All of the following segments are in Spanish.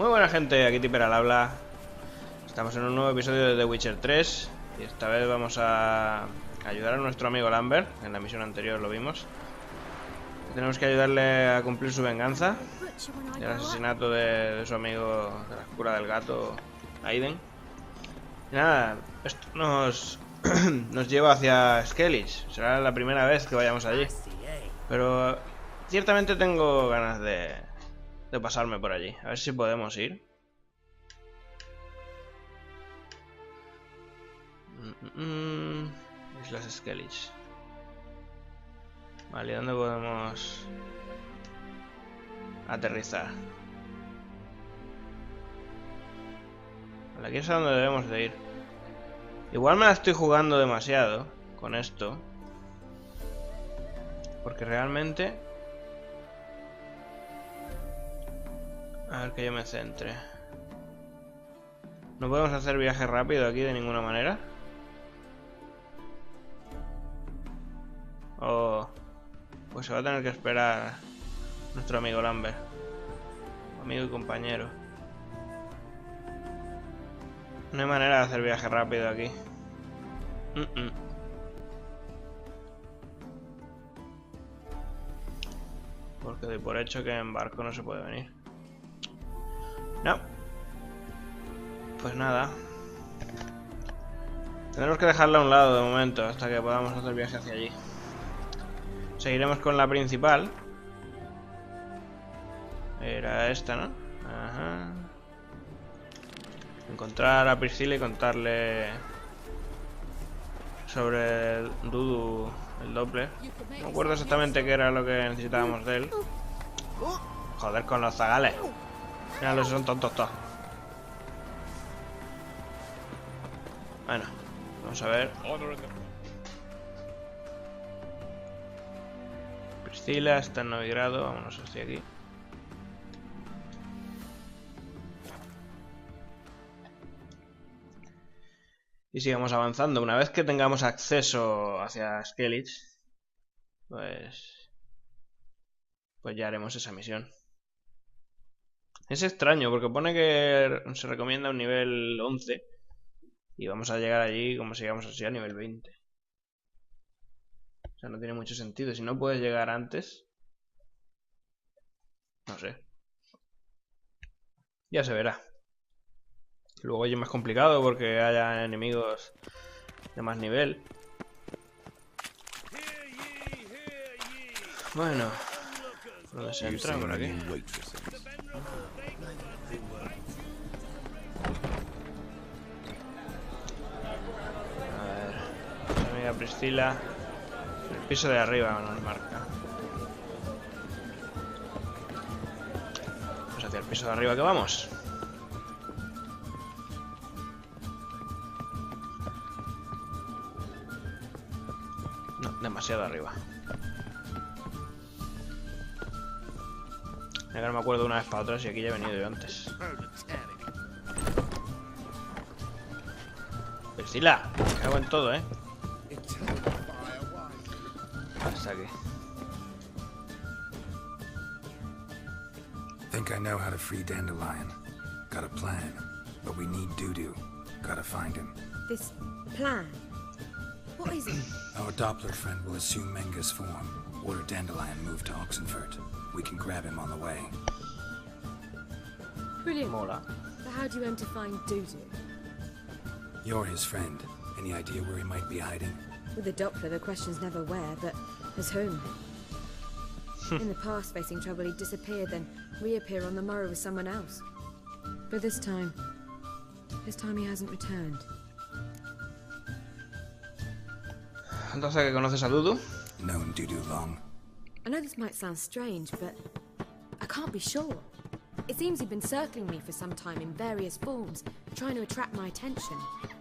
Muy buena gente, aquí Tipper al habla. Estamos en un nuevo episodio de The Witcher 3 y esta vez vamos a ayudar a nuestro amigo Lambert. En la misión anterior lo vimos. Tenemos que ayudarle a cumplir su venganza del asesinato de su amigo de la cura del gato, Aiden. Y nada, esto nos lleva hacia Skellige. Será la primera vez que vayamos allí, pero ciertamente tengo ganas de pasarme por allí. A ver si podemos ir. Islas Skellige. Vale, ¿dónde podemos aterrizar? Vale, aquí es a donde debemos de ir. Igual me la estoy jugando demasiado con esto, porque realmente... A ver que yo me centre. No podemos hacer viaje rápido aquí de ninguna manera. Oh, pues se va a tener que esperar nuestro amigo Lambert, amigo y compañero. No hay manera de hacer viaje rápido aquí. Porque doy por hecho que en barco no se puede venir. No. Pues nada. Tendremos que dejarla a un lado de momento hasta que podamos hacer viaje hacia allí. Seguiremos con la principal. Era esta, ¿no? Ajá. Encontrar a Priscilla y contarle sobre el Dudu, el Doppler. No me acuerdo exactamente qué era lo que necesitábamos de él. Joder con los zagales. Mira, son tontos todos. Bueno, vamos a ver. Priscilla está en Novigrado. Vámonos hacia aquí. Y sigamos avanzando. Una vez que tengamos acceso hacia Skellige, pues ya haremos esa misión. Es extraño porque pone que se recomienda un nivel 11 y vamos a llegar allí como si llegamos así a nivel 20. O sea, no tiene mucho sentido. Si no puedes llegar antes, no sé. Ya se verá. Luego ya es más complicado porque haya enemigos de más nivel. Bueno, ¿dónde se entra por aquí? A ver, mi amiga Priscilla. El piso de arriba nos marca. Pues hacia el piso de arriba que vamos. No, demasiado arriba. Mira que no me acuerdo de una vez para otra si aquí ya he venido yo antes. Priscilla, me cago en todo, Hasta aquí. Think I know how to free Dandelion. Got a plan, but we need Dudu. Gotta find him. This plan? What is it? Our Doppler friend will assume Menga's form. Order Dandelion move to Oxenfurt. We can grab him on the way. Brilliant. Mola. But how do you aim to find Dudu? You're his friend. Any idea where he might be hiding? With the Doppler, the question's never where, but as whom? In the past, facing trouble, he'd disappear, then reappear on the morrow with someone else. But this time he hasn't returned. Entonces, ¿que conoces a Dudu? Known Dudu long. I know this might sound strange, but I can't be sure. It seems he'd been circling me for some time in various forms, trying to attract my attention.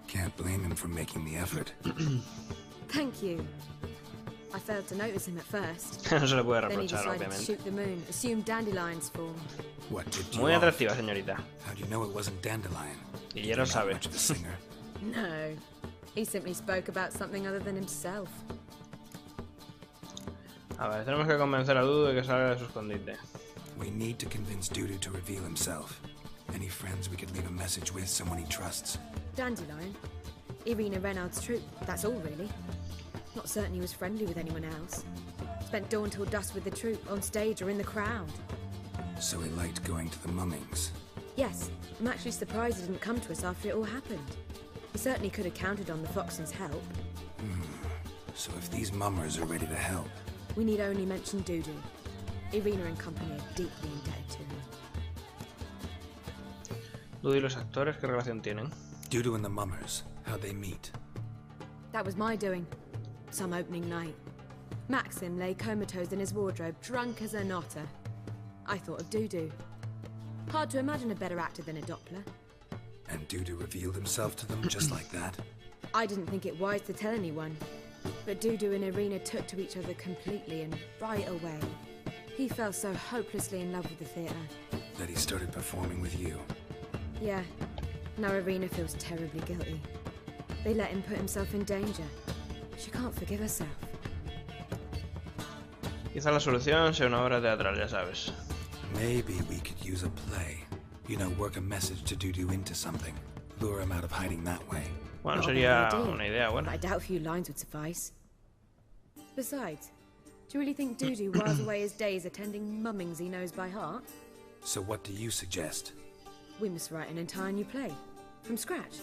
Can't blame him for making the effort. Thank you. I failed to notice him at first. No se le puede Then he reprochar, decided to obviamente. shoot the moon, assume Dandelion's form. What tipped you Muy off? atractiva, señorita. How do you know it wasn't Dandelion? Y ya lo sabe. Much of a singer. No, he simply spoke about something other than himself. A ver, tenemos que convencer a Dudu de que salga de su escondite. We need to convince Dudu to reveal himself. Any friends we could leave a message with, someone he trusts? Dandelion. Irina Reynard's troupe, that's all really. Not certain he was friendly with anyone else. Spent dawn till dusk with the troupe, on stage or in the crowd. So he liked going to the mummings. Yes, I'm actually surprised he didn't come to us after it all happened. He certainly could have counted on the Foxen's help. So if these mummers are ready to help... We need only mention Dudu. Irina and company are deeply indebted to him. Dudu y los actores, ¿qué relación tienen? Dudu and the mummers, how'd they meet? That was my doing. Some opening night. Maxim lay comatose in his wardrobe, drunk as an otter. I thought of Dudu. Hard to imagine a better actor than a Doppler. And Dudu revealed himself to them just like that? I didn't think it wise to tell anyone. But Dudu and Irina took to each other completely and right away. He fell so hopelessly in love with the theatre. That he started performing with you? Yeah. Now Irina feels terribly guilty. They let him put himself in danger. She can't forgive herself. Quizá la solución sea una obra teatral, ya sabes. Maybe we could use a play. You know, work a message to Dudu into something. Lure him out of hiding that way. Bueno, Not a sería bad idea, una idea buena. but I doubt a few lines would suffice. Besides, do you really think Dudu whiles away his days attending mummings he knows by heart? So what do you suggest? We must write an entire new play. From scratch.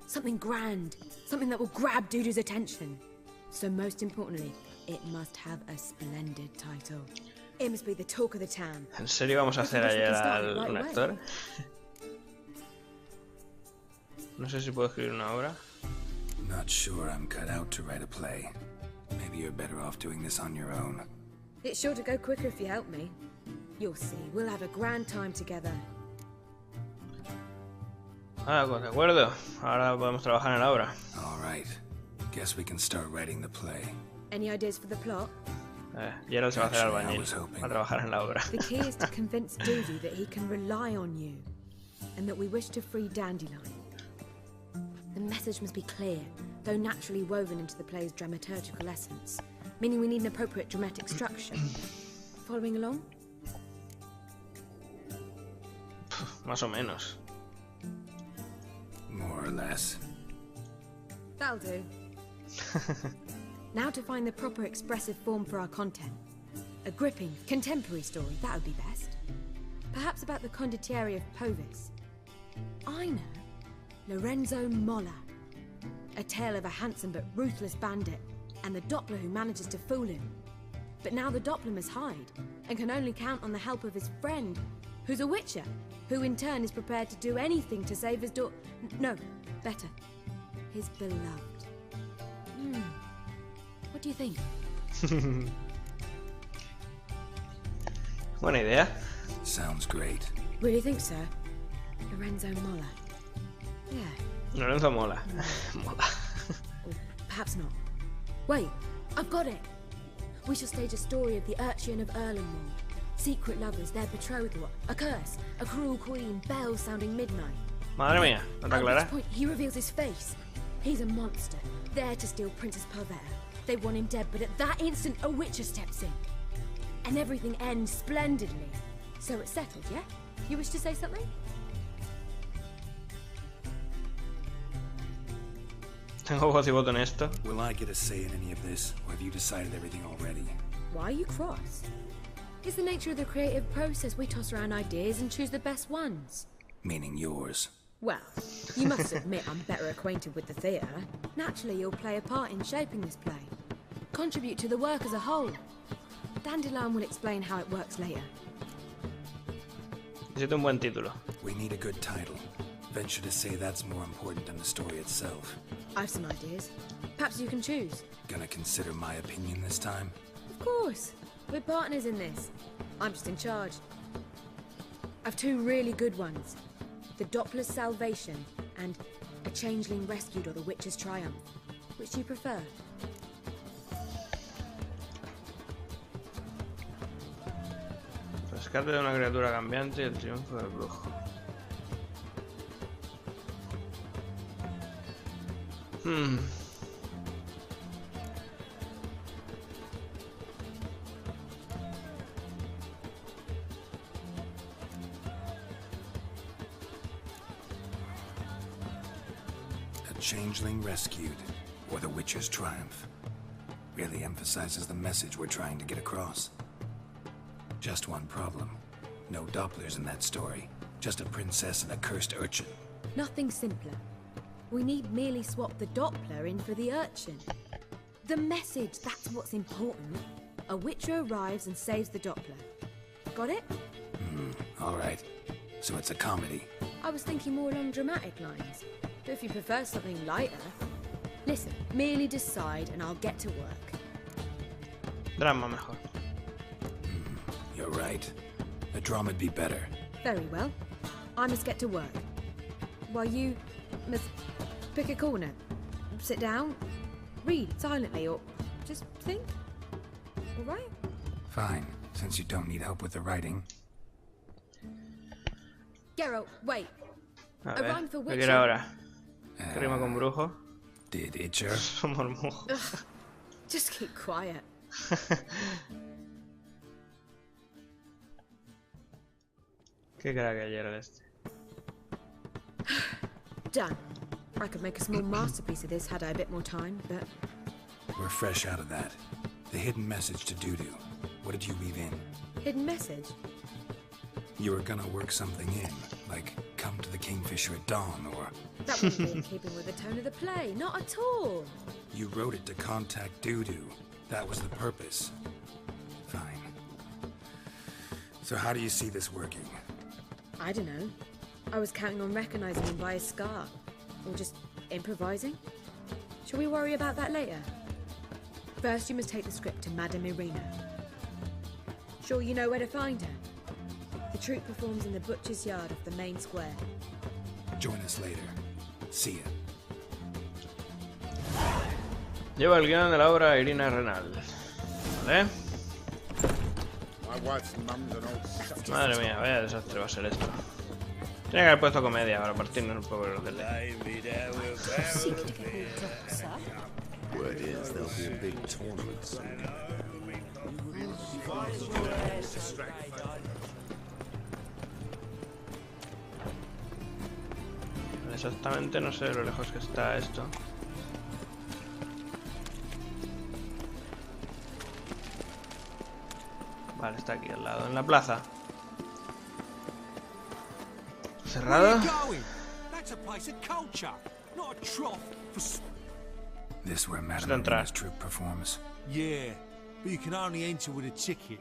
Something grand. Something that will grab Dudu's attention. So most importantly, it must have a splendid title. It must be the talk of the town. ¿En serio vamos a hacer ayer a un actor? No sé si puedo escribir una obra. Not sure I'm cut out to write a play. Maybe you're better off doing this on your own. It's sure to go quicker if you help me. You'll see, we'll have a grand time together. Ah, pues de acuerdo. Ahora podemos trabajar en la obra. All right. Guess we can start writing the play. Any ideas for the plot? Gerald se va a hacer Actually, I albañil. was hoping- Va a trabajar en la obra. The key is to convince Dudu that he can rely on you, and that we wish to free Dandelion. The message must be clear, though naturally woven into the play's dramaturgical essence, meaning we need an appropriate dramatic structure. Following along? Más o menos. More or less. That'll do. Now to find the proper expressive form for our content. A gripping, contemporary story, that would be best. Perhaps about the condottieri of Povis. I know. Lorenzo Molla. A tale of a handsome but ruthless bandit, and the Doppler who manages to fool him. But now the Doppler must hide, and can only count on the help of his friend, who's a witcher, who in turn is prepared to do anything to save his no, better, his beloved. What do you think? Buena idea. Sounds great. Really think so? Lorenzo Molla. Yeah, Lorenzo mola. Mola. or perhaps not. Wait, I've got it! We shall stage a story of the Urchin of Erlenwald. Secret lovers, their betrothal, a curse, a cruel queen, bells sounding midnight. Madre mía, ¿no te At which aclaras? point he reveals his face. He's a monster, there to steal Princess Pavetta. They want him dead, but at that instant a witcher steps in. And everything ends splendidly. So it's settled, yeah? You wish to say something? Tengo voz y voto en esto. Will I get a say in any of this, or have you decided everything already? Why are you cross? It's the nature of the creative process. We toss around ideas and choose the best ones. Meaning yours. Well, you must admit I'm better acquainted with the theatre. Naturally, you'll play a part in shaping this play. Contribute to the work as a whole. Dandelion will explain how it works later. Necesito un buen título. We need a good title. Venture to say that's more important than the story itself. I've some ideas. Perhaps you can choose. Gonna consider my opinion this time? Of course. We're partners in this. I'm just in charge. I've two really good ones. The Doppler's Salvation and A Changeling Rescued or the Witch's Triumph. Which do you prefer? Rescate de una criatura cambiante y el triunfo del brujo. changeling rescued, or the witcher's triumph. Really emphasizes the message we're trying to get across. Just one problem. No Dopplers in that story. Just a princess and a cursed urchin. Nothing simpler. We need merely swap the Doppler in for the urchin. The message, that's what's important. A witcher arrives and saves the Doppler. Got it? Alright. So it's a comedy. I was thinking more along dramatic lines. But if you prefer something lighter... Listen, merely decide and I'll get to work. Drama mejor. You're right. A drama'd be better. Very well. I must get to work. While you must pick a corner. Sit down, read silently, or just think. All right? Fine, since you don't need help with the writing. Gerald, wait. A A ver, rhyme for ¿qué witcher. quiere ahora? ¿Qué rima con brujo? Did itcher? Mormujo. Just keep quiet. ¿Qué crack que Gerald este? Done. I could make a small masterpiece of this had I a bit more time, but... We're fresh out of that. The hidden message to Dudu. What did you weave in? Hidden message? You were gonna work something in, like come to the Kingfisher at dawn, or... That wouldn't be in keeping with the tone of the play, not at all. You wrote it to contact Dudu. That was the purpose. Fine. So how do you see this working? I don't know. I was counting on recognizing him by his scar. Or just improvising. Shall we worry about that later? First, you must take the script to Madame Irina. Sure you know where to find her? The troupe performs in the butcher's yard of the main square. Join us later. See ya. Lleva el guión de la obra Irina Renal. ¿Vale? Madre mía, vaya desastre va a ser esto. Tiene que haber puesto comedia para partirnos un poco los del Word is there'll be a big tournament soon. Exactamente no sé lo lejos que está esto. Vale, está aquí al lado, en la plaza. ¿Cerrado? This where Madame Don't try. Irina's troupe performs. Yeah, but you can only enter with a ticket.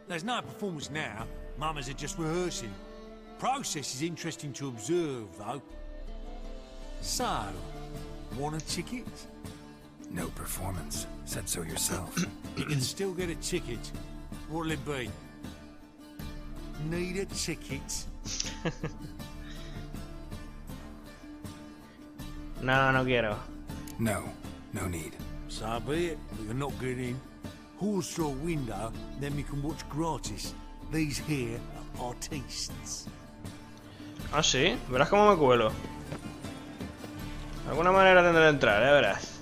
There's no performance now. Mamas are just rehearsing. Process is interesting to observe, though. So, want a ticket? No performance. Said so yourself. You can still get a ticket. What'll it be? Need a ticket? No, no quiero. No. No need. So be it, but you're not getting in. Horse through a window, then we can watch gratis. These here are artists. Ah, sí, verás cómo me cuelo. De alguna manera tendré de entrar, verás.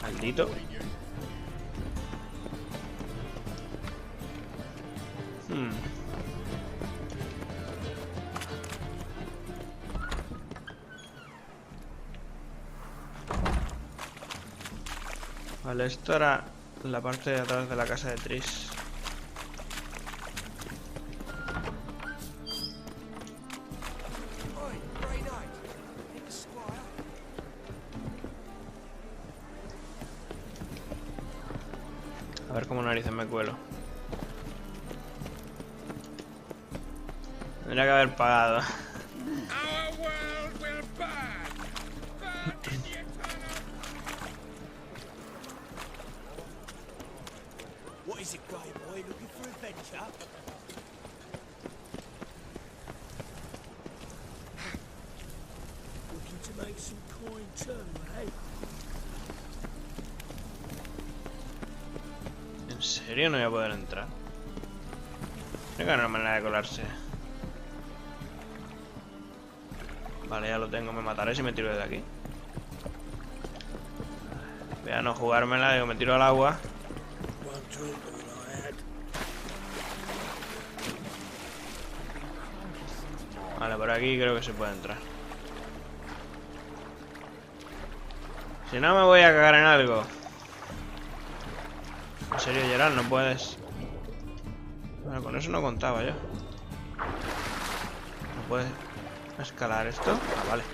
Maldito. Vale, esto era la parte de atrás de la casa de Tris. A ver cómo narices me cuelo. Tendría que haber pagado. What is it, guy boy? Looking for adventure? Looking to make some coin too, eh? ¿En serio no voy a poder entrar? Creo que no hay manera de colarse. Vale, ya lo tengo. Me mataré si me tiro desde aquí. Voy a no jugármela, digo, me tiro al agua. Vale, por aquí creo que se puede entrar. Si no me voy a cagar en algo. En serio, Gerald, no puedes. Bueno, con eso no contaba yo. No puedes escalar esto. Ah, vale.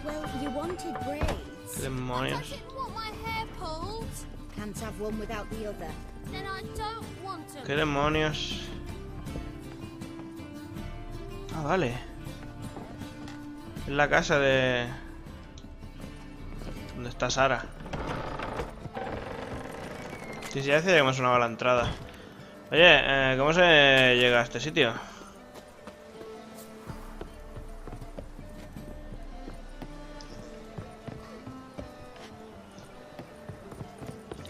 Well, you wanted braids. ¿Qué demonios? didn't want my hair pulled. Can't have one without the other. Then I don't want to. ¿Qué demonios? Ah, vale. Es la casa de... ¿Dónde está Sara? Sí, sí, decía que me sonaba la entrada. Oye, ¿cómo se llega a este sitio?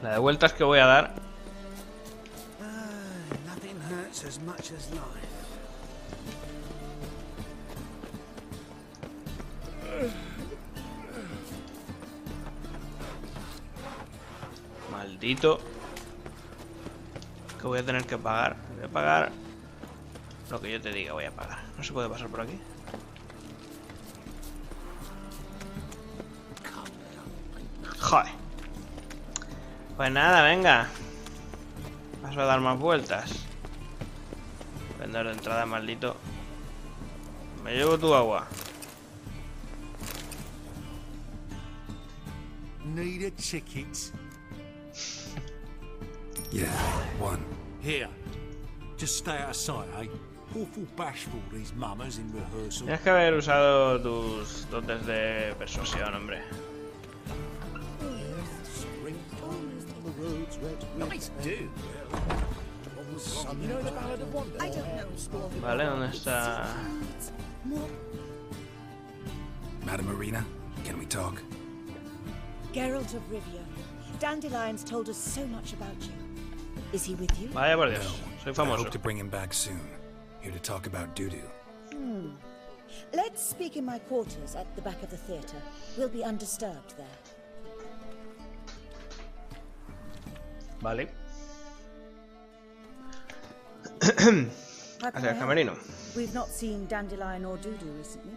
La de vueltas que voy a dar. Nothing hurts as much as life. Maldito. Que voy a tener que pagar. Voy a pagar lo que yo te diga, voy a pagar. No se puede pasar por aquí. Joder. Pues nada, venga. Paso a dar más vueltas. Vendedor de entrada, maldito. Me llevo tu agua. Need a ticket? Yeah, one. Here. Just stay out of sight, eh? Awful bashful, these mamas in rehearsal. Tienes que haber usado tus dotes de persuasión, hombre. Nice do. You know the Ballad of Wonder? I don't know. Vale, ¿dónde está? Madam Marina, can we talk? Gerald of Rivia. Dandelion's told us so much about you. Is he with you? Vaya por Dios, soy I famoso. hope to bring him back soon. Here to talk about Dudu. Let's speak in my quarters at the back of the theatre. We'll be undisturbed there. Vale. How can Hacia I el help? camerino. We've not seen Dandelion or Dudu recently.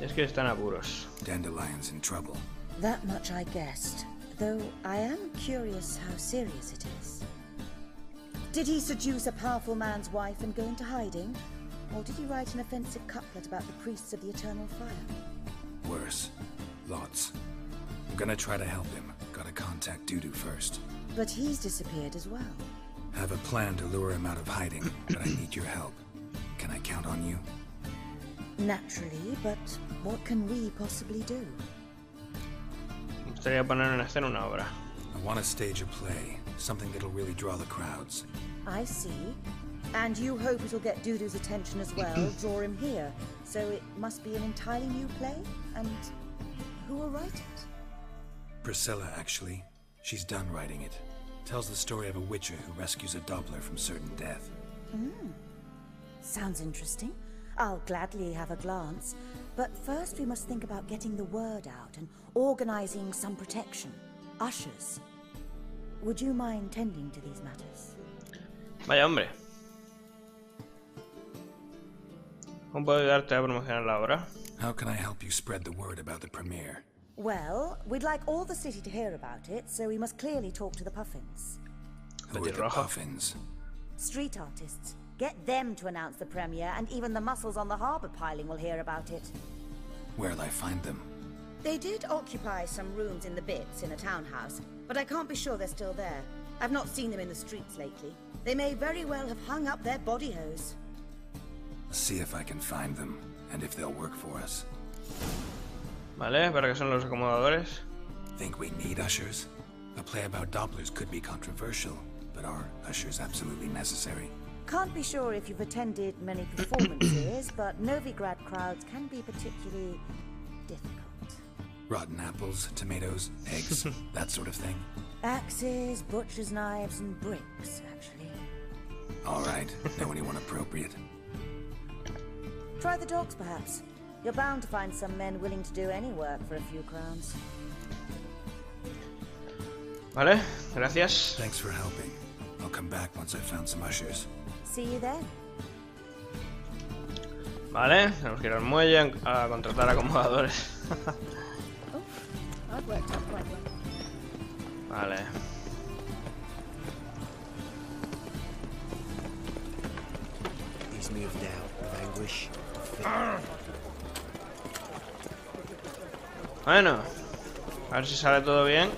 Es que están apuros. Dandelion's in trouble. That much I guessed, though I am curious how serious it is. Did he seduce a powerful man's wife and go into hiding? Or did he write an offensive couplet about the priests of the eternal fire? Worse. Lots. I'm gonna try to help him. Gotta contact Dudu first. But he's disappeared as well. Have a plan to lure him out of hiding, but I need your help. Can I count on you? Naturally, but what can we possibly do? Me gustaría poner en escena una obra. I want to stage a play, something that'll really draw the crowds. I see. And you hope it'll get Dudu's attention as well, draw him here. So it must be an entirely new play? And who will write it? Priscilla, actually. She's done writing it. Tells the story of a witcher who rescues a Doppler from certain death. Sounds interesting. I'll gladly have a glance. But first we must think about getting the word out and organizing some protection. Ushers. Would you mind tending to these matters? Vaya hombre. ¿Cómo puedo ayudarte a promocionar la obra? How can I help you spread the word about the premiere? Well, we'd like all the city to hear about it, so we must clearly talk to the puffins. Who are the Petirroja. puffins? Street artists. Get them to announce the premiere, and even the mussels on the harbour piling will hear about it. Where'll I find them? They did occupy some rooms in the Bits in a townhouse, but I can't be sure they're still there. I've not seen them in the streets lately. They may very well have hung up their body hose. See if I can find them, and if they'll work for us. Vale, ¿para qué son los acomodadores? Think we need ushers? A play about Dopplers could be controversial, but are ushers absolutely necessary? Can't be sure if you've attended many performances, but Novigrad crowds can be particularly difficult. Rotten apples, tomatoes, eggs, that sort of thing? Axes, butcher's knives, and bricks, actually. All right, know anyone appropriate? Try the dogs, perhaps. You're bound to find some men willing to do any work for a few crowns. Vale, gracias. Thanks for helping. I'll come back once I've found some ushers. See you then. Vale, tenemos que ir al muelle a contratar acomodadores. Oh, I've worked out quite well. Vale. He's moved out with anguish. Bueno, a ver si sale todo bien.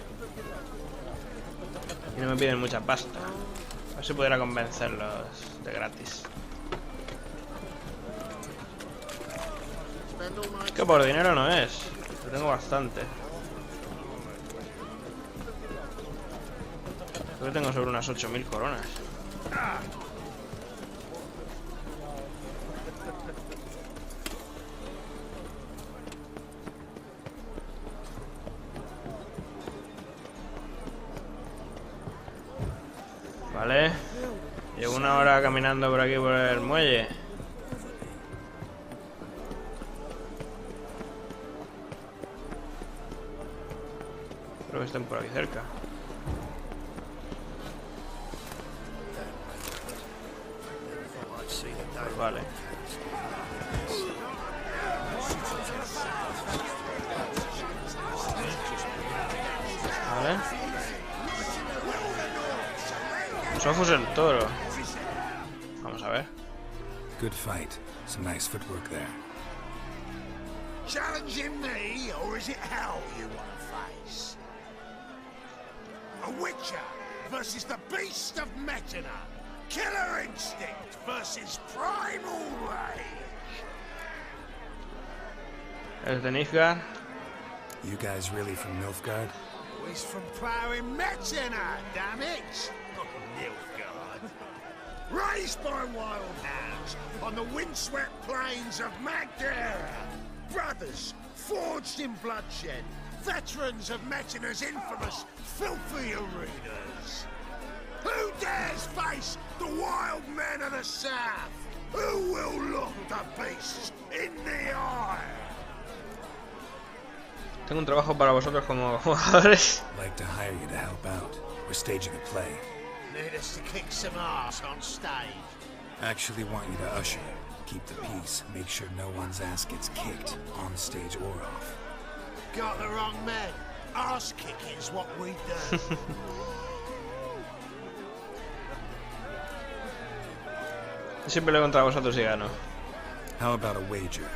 Y no me piden mucha pasta. A ver si pudiera convencerlos de gratis. Que por dinero no es. Lo tengo bastante. Creo que tengo sobre unas 8000 coronas. Vale. Llevo una hora caminando por aquí por el muelle. Creo que estén por aquí cerca. Pues vale. Vale. Los ojos del toro. Vamos a ver. Good fight. Some nice footwork there. Challenging me, or is it hell you want to face? A witcher versus the beast of Metina. Killer instinct versus primal rage. El de Nilfgaard. You guys really from Nilfgaard? He's from ploughing Metina, damn it! Nilfgaard. Raised by wild hounds on the windswept plains of Magdera. Brothers forged in bloodshed. Veterans of Metina's infamous filthy arenas. Who dares face the wild men of the south? Who will look the beasts in the eye? Tengo un trabajo para vosotros como jugadores. I'd like to hire you to help out. We're staging a play. Need us to kick some ass on stage. Actually want you to usher. Keep the peace. Make sure no one's ass gets kicked, on stage or off. Got the wrong men. Ass kicking's what we do. Siempre lo contra vosotros y gano. How about a wager?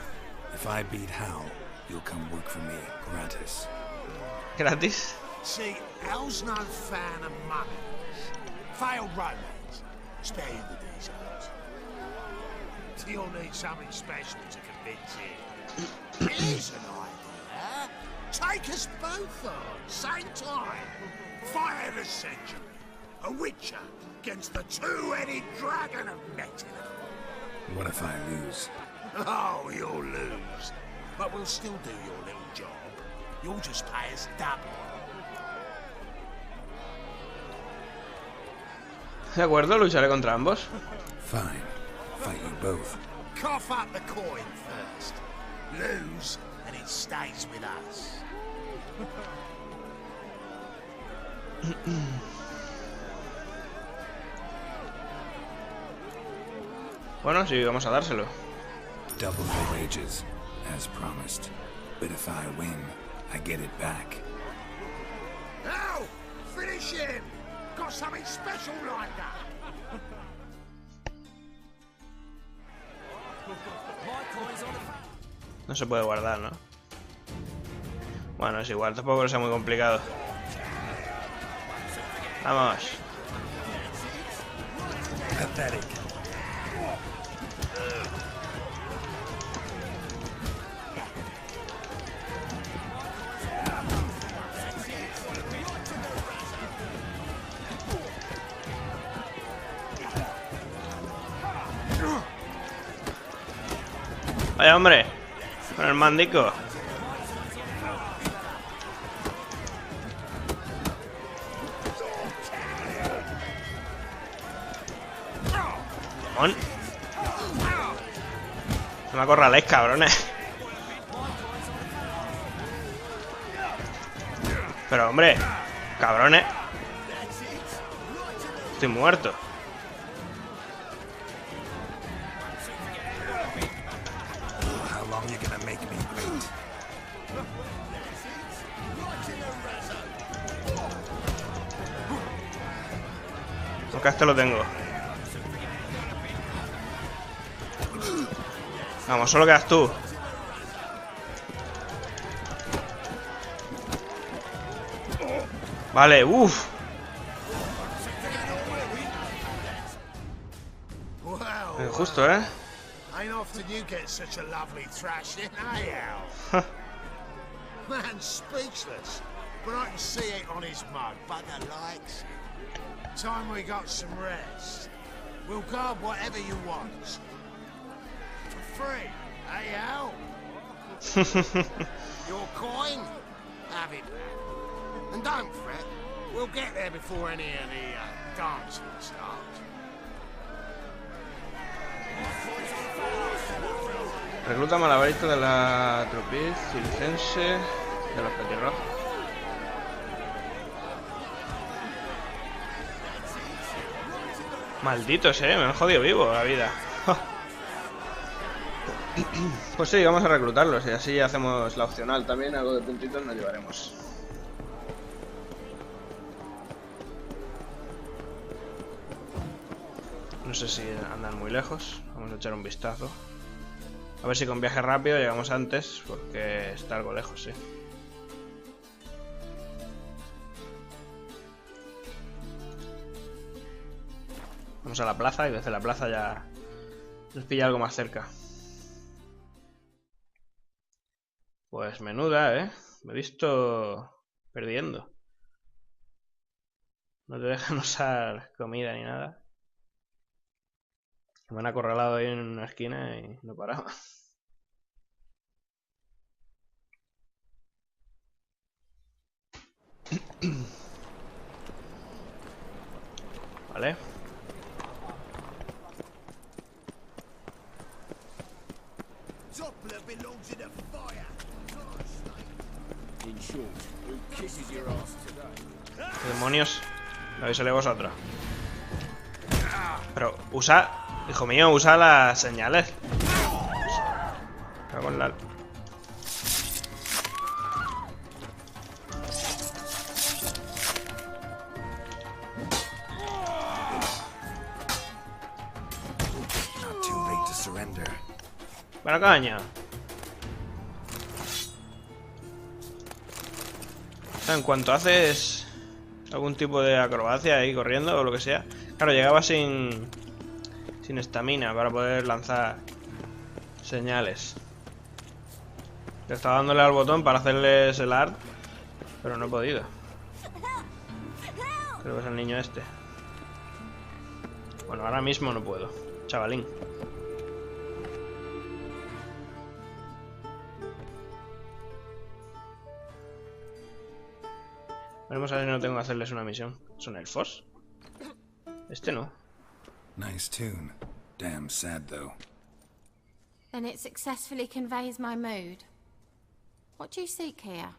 If I beat Hal, you'll come work for me, gratis. ¿Gratis? See, Hal's no fan of money. Failed romance. Spare you the details. You'll need something special to convince him. Here's an idea. Take us both on, same time. Fire the century. A witcher against the two-headed dragon of Metina. What if I lose? Oh, you'll lose. But we'll still do your little job. You'll just pay us double. De acuerdo, lucharé contra ambos. Fine. Fight you both. Cough up the coin first. Lose, and it stays with us. Bueno, sí, vamos a dárselo. Double the wages, as promised. But if I win, I get it back. Now, finish him! Got something special lined up. No se puede guardar, ¿no? Bueno, es igual, tampoco sea muy complicado. Vamos. Pathetic. Vaya hombre, con el mandico. Se me acorraléis, cabrones. Pero hombre, cabrones. Estoy muerto. How long you gonna make me wait? Acá este lo tengo. Vamos, solo quedas tú. Vale, uff. Justo, ¿eh? Ain't often you get such a lovely thrashing, Al? Man's speechless, but I can see it on his mug. Bugger likes. Time we got some rest. We'll guard whatever you want. For free, eh, Al? Your coin? Have it back. And don't fret, we'll get there before any of the dancing starts. Recluta malabarista de la tropiz circense de los petirrojos. Malditos, me han jodido vivo la vida. Pues sí, vamos a reclutarlos y así hacemos la opcional también, algo de puntitos nos llevaremos. No sé si andan muy lejos, vamos a echar un vistazo. A ver si con viaje rápido llegamos antes, porque está algo lejos, sí. Vamos a la plaza y desde la plaza ya nos pilla algo más cerca. Pues menuda, me he visto perdiendo. No te dejan usar comida ni nada. Me han acorralado ahí en una esquina y no paraba. Vale. ¿Qué demonios? Lo habéis salido vosotros. Pero usa... Hijo mío, usa las señales. Cago en la... Para caña. O sea, en cuanto haces algún tipo de acrobacia ahí corriendo o lo que sea. Claro, llegaba sin estamina para poder lanzar señales. Estaba dándole al botón para hacerles el art, pero no he podido. Creo que es el niño este. Bueno, ahora mismo no puedo, chavalín. Veremos a ver si no tengo que hacerles una misión. ¿Son elfos? Este no. Nice tune. Damn sad though. Then it successfully conveys my mood. What do you seek here?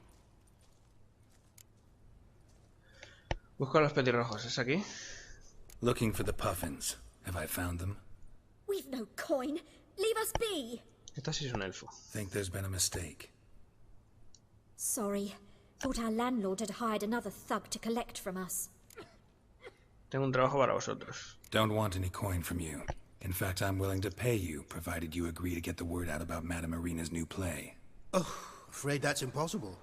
Busco a los petirrojos. ¿Es aquí? Looking for the puffins. Have I found them? We've no coin. Leave us be. Esta sí es un elfo. Think there's been a mistake. Sorry. Thought our landlord had hired another thug to collect from us. Tengo un trabajo para vosotros. Don't want any coin from you. In fact, I'm willing to pay you, provided you agree to get the word out about Madame Marina's new play. Oh, afraid that's impossible.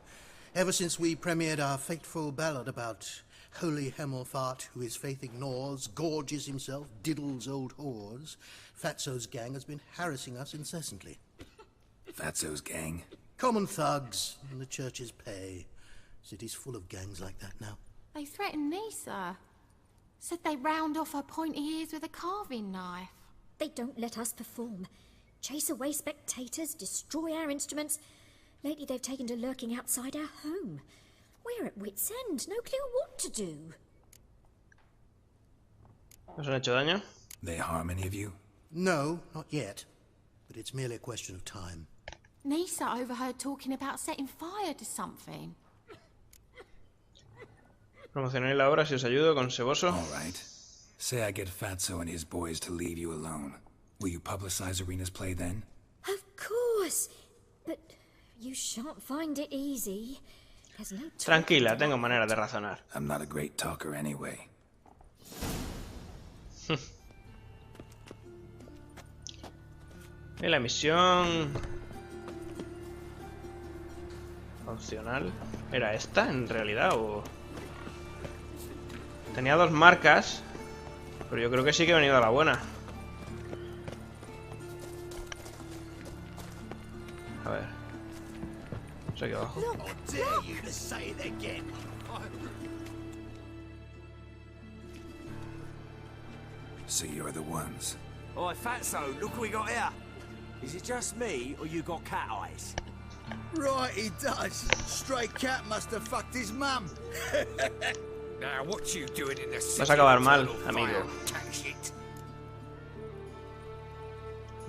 Ever since we premiered our fateful ballad about holy Hemelfart, who his faith ignores, gorges himself, diddles old whores, Fatso's gang has been harassing us incessantly. Fatso's gang? Common thugs in the church's pay. City's full of gangs like that now. They threatened me, sir. Said they'd round off her pointy ears with a carving knife. They don't let us perform. Chase away spectators, destroy our instruments. Lately they've taken to lurking outside our home. We're at wit's end, no clue what to do. ¿Os han hecho daño? They harm any of you? No, not yet. But it's merely a question of time. Nisa overheard talking about setting fire to something. Promocionaré la obra si os ayudo con Seboso. All right. Say I get Fatso and his boys to leave you alone. Will you publicize Irina's play then? Of course. But you shan't find it easy. There's no Tranquila, tengo manera de razonar. I'm not a great talker anyway. Y la misión opcional ¿era esta en realidad o...? Tenía dos marcas, pero yo creo que sí que he venido a la buena. A ver. Eso aquí abajo. So you're the ones. Oi, Fatso, look what we got here. Is it just me, or you got cat eyes? Right, he does. Stray cat must have fucked his mum. Now, what you doing in the Vas a acabar mal, amigo.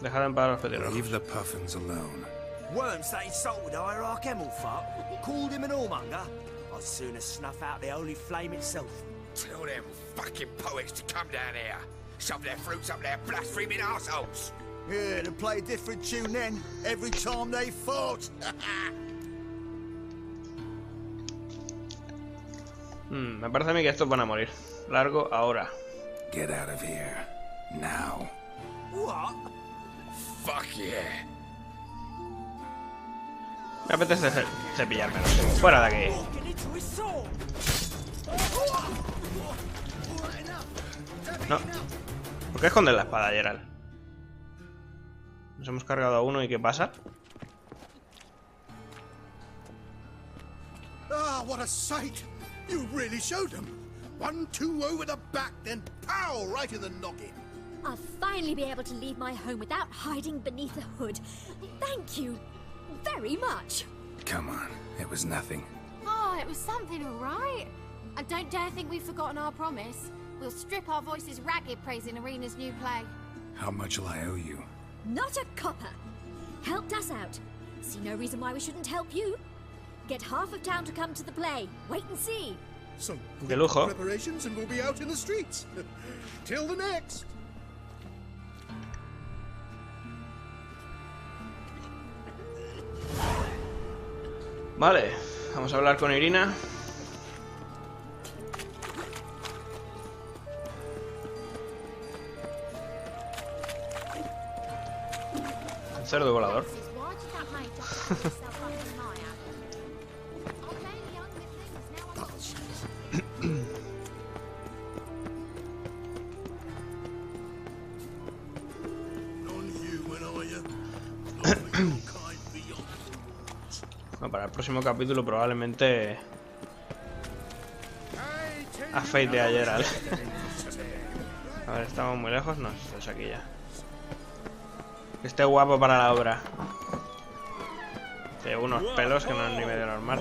Dejad en paz a los petirrojos. Leave the puffins alone. Worms that insulted hierarch Emelfuck, called him an whoremonger. I'd sooner snuff out the holy flame itself. Tell them fucking poets to come down here. Shove their fruits up their blaspheming assholes. Yeah, to play a different tune then, every time they fought. Me parece a mí que estos van a morir. Largo ahora. Get out of here. Now. What? Fuck yeah. Me apetece cepillármelo. Fuera de aquí. Walking into his soul. No. ¿Por qué escondes la espada, Gerald? Nos hemos cargado a uno y ¿qué pasa? Ah, what a sight! You really showed them. 1-2 over the back, then pow, right in the noggin. I'll finally be able to leave my home without hiding beneath a hood. Thank you very much. Come on, it was nothing. Oh, it was something, all right. I don't dare think we've forgotten our promise. We'll strip our voices ragged praising Irina's new play. How much will I owe you? Not a copper. Helped us out. See no reason why we shouldn't help you. Get half of town to come to the play. Wait and see. Some De lujo. preparations and we'll be out in the streets. Till the next. Vale, vamos a hablar con Irina. Un cerdo volador. Bueno, para el próximo capítulo probablemente afeite a Gerald. A ver, estamos muy lejos. No, esto es aquí ya. Que esté guapo para la obra. Tiene unos pelos que no es ni medio normal.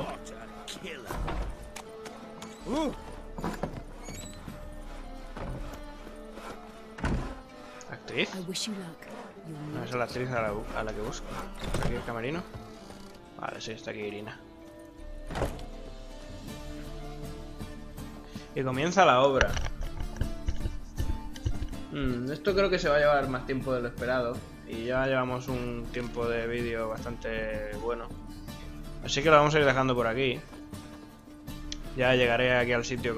¿Actriz? No, esa es la actriz a la que busco. ¿Está aquí el camerino? Vale, sí, está aquí Irina. Y comienza la obra. Esto creo que se va a llevar más tiempo de lo esperado. Y ya llevamos un tiempo de vídeo bastante bueno. Así que lo vamos a ir dejando por aquí. Ya llegaré aquí al sitio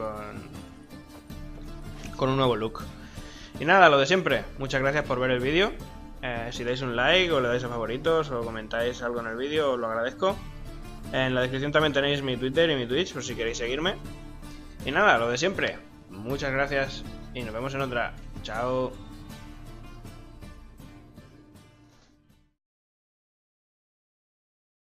con un nuevo look. Y nada, lo de siempre. Muchas gracias por ver el vídeo. Si dais un like o le dais a favoritos o comentáis algo en el vídeo, os lo agradezco. En la descripción también tenéis mi Twitter y mi Twitch por si queréis seguirme. Y nada, lo de siempre. Muchas gracias y nos vemos en otra. Chao.